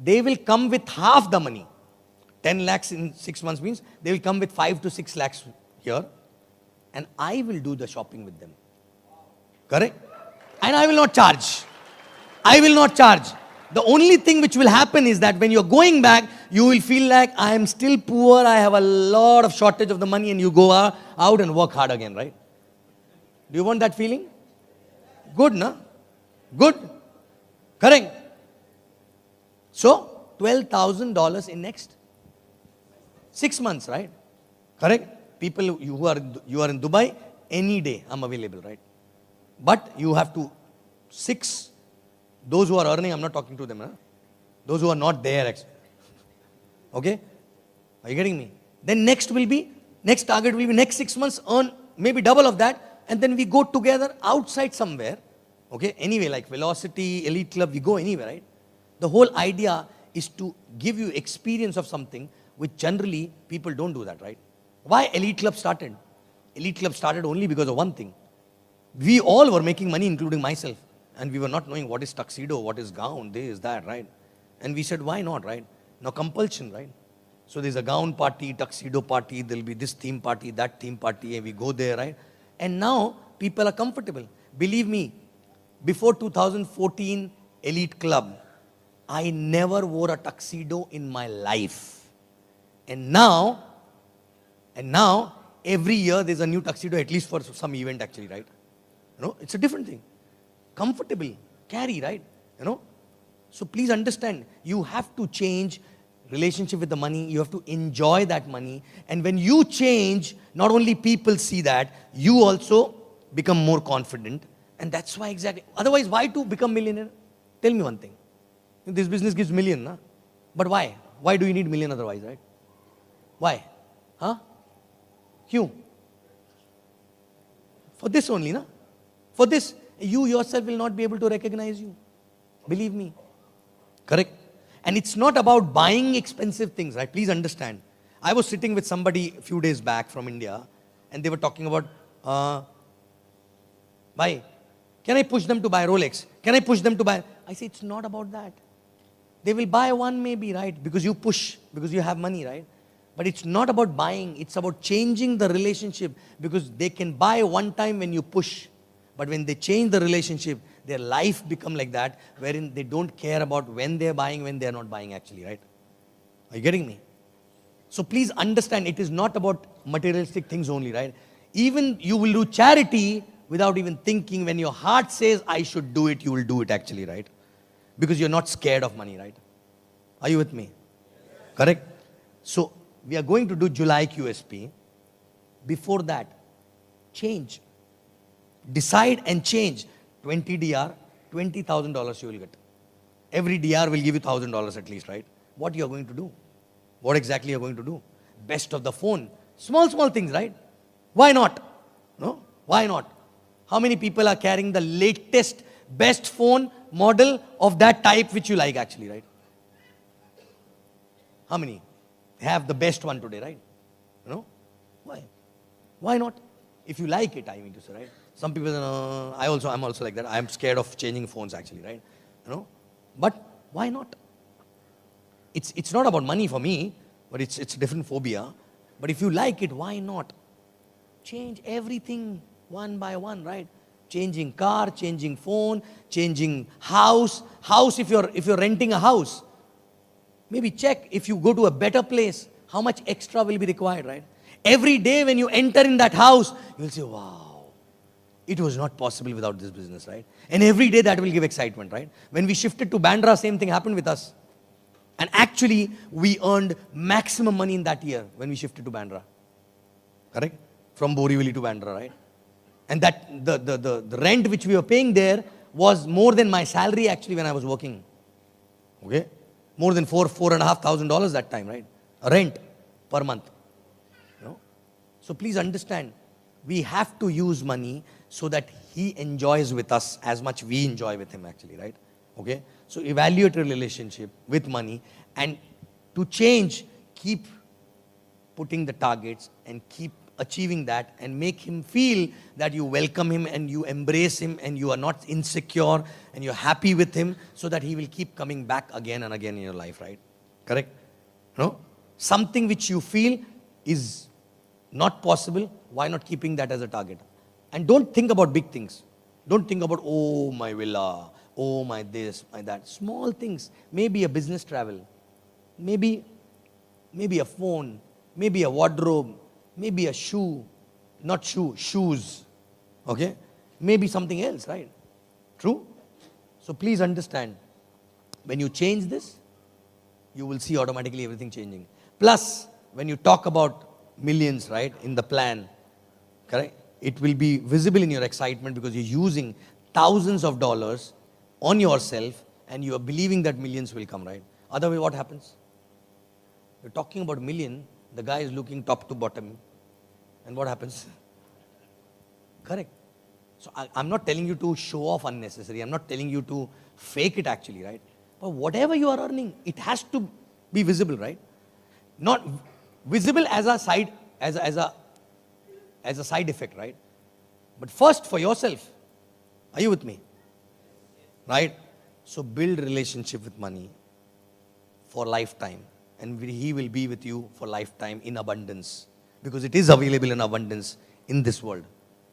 They will come with half the money. 10 lakhs in 6 months means they will come with 5 to 6 lakhs here. And I will do the shopping with them. Correct? And I will not charge. I will not charge. The only thing which will happen is that when you're going back, you will feel like I am still poor, I have a lot of shortage of the money, and you go out and work hard again, right? Do you want that feeling? Good, no? Good? Correct? So, $12,000 in next 6 months, right? Correct? People you are in Dubai, any day I'm available, right? But you have to, those who are earning, I'm not talking to them, huh? Those who are not there, actually. Okay? Are you getting me? Then next target will be next 6 months, earn maybe double of that, and then we go together outside somewhere, okay? Anyway, like Velocity, Elite Club, we go anywhere, right? The whole idea is to give you experience of something which generally people don't do that, right? Why Elite Club started? Elite Club started only because of one thing. We all were making money, including myself. And we were not knowing what is tuxedo, what is gown, this, that, right? And we said, why not, right? Now compulsion, right? So there's a gown party, tuxedo party, there'll be this theme party, that theme party, and we go there, right? And now people are comfortable. Believe me, before 2014 Elite Club, I never wore a tuxedo in my life. And now, every year there's a new tuxedo, at least for some event actually, right? You know, it's a different thing. Comfortable, carry, right? You know? So please understand, you have to change relationship with the money, you have to enjoy that money. And when you change, not only people see that, you also become more confident. And that's why exactly, otherwise why to become millionaire? Tell me one thing. This business gives million, na? But why? Why do you need million otherwise, right? Why? Huh? Kyun? For this only, na? For this, you yourself will not be able to recognize you. Believe me. Correct? And it's not about buying expensive things, right? Please understand. I was sitting with somebody a few days back from India, and they were talking about, can I push them to buy Rolex? Can I push them to buy? I say, it's not about that. They will buy one maybe, right? Because you push, because you have money, right? But it's not about buying. It's about changing the relationship, because they can buy one time when you push. But when they change the relationship, their life become like that, wherein they don't care about when they're buying, when they're not buying actually, right? Are you getting me? So please understand, it is not about materialistic things only, right? Even you will do charity without even thinking. When your heart says, I should do it, you will do it actually, right? Because you're not scared of money, right? Are you with me? Correct? So we are going to do July QSP. Before that, change. Decide and change. 20 DR, $20,000 you will get. Every DR will give you $1,000 at least, right? What you are going to do? What exactly you are going to do? Best of the phone. Small things, right? Why not? No? Why not? How many people are carrying the latest, best phone model of that type which you like actually, right? How many have the best one today, right? You know? Why? Why not? If you like it, I mean to say, right? Some people, I'm also like that. I'm scared of changing phones actually, right? You know? But why not? It's not about money for me, but it's a different phobia. But if you like it, why not? Change everything one by one, right? Changing car, changing phone, changing house. House, if you're renting a house, maybe check if you go to a better place, how much extra will be required, right? Every day when you enter in that house, you'll say, wow, it was not possible without this business, right? And every day that will give excitement, right? When we shifted to Bandra, same thing happened with us. And actually, we earned maximum money in that year when we shifted to Bandra. Correct? From Borivali to Bandra, right? And that the rent which we were paying there was more than my salary actually when I was working. Okay? More than $4,500 that time, right? Rent per month. You know? So please understand, we have to use money so that he enjoys with us as much we enjoy with him actually, right? Okay? So evaluate your relationship with money, and to change, keep putting the targets and keep achieving that, and make him feel that you welcome him and you embrace him and you are not insecure and you're happy with him, so that he will keep coming back again and again in your life, right? Correct? No? Something which you feel is not possible, why not keeping that as a target? And don't think about big things. Don't think about, oh, my villa, oh, my this, my that. Small things. Maybe a business travel. Maybe a phone. Maybe a wardrobe. Maybe a shoe. Not shoe, shoes. Okay? Maybe something else, right? True? So please understand, when you change this, you will see automatically everything changing. Plus, when you talk about millions, right, in the plan, correct? It will be visible in your excitement because you're using thousands of dollars on yourself and you are believing that millions will come, right? Otherwise, what happens? You're talking about a million, the guy is looking top to bottom, and what happens? Correct. So I'm not telling you to show off unnecessary. I'm not telling you to fake it actually, right? But whatever you are earning, it has to be visible, right? Not visible as a side, as a side effect, right? But first for yourself. Are you with me? Right? So build relationship with money for lifetime, and he will be with you for lifetime in abundance, because it is available in abundance in this world.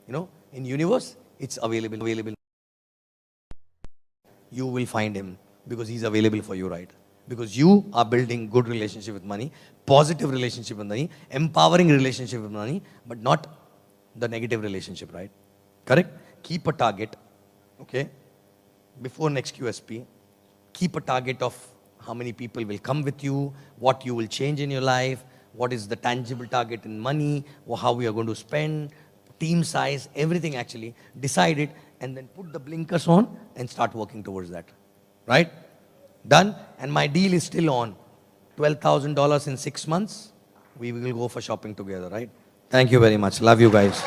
You know, in universe, it's available. You will find him because he's available for you, right? Because you are building good relationship with money, positive relationship with money, empowering relationship with money, but not the negative relationship, right? Correct? Keep a target, okay? Before next QSP, keep a target of how many people will come with you, what you will change in your life, what is the tangible target in money, or how we are going to spend, team size, everything actually. Decide it and then put the blinkers on and start working towards that. Right? Done? And my deal is still on. $12,000 in 6 months. We will go for shopping together, right? Thank you very much. Love you guys.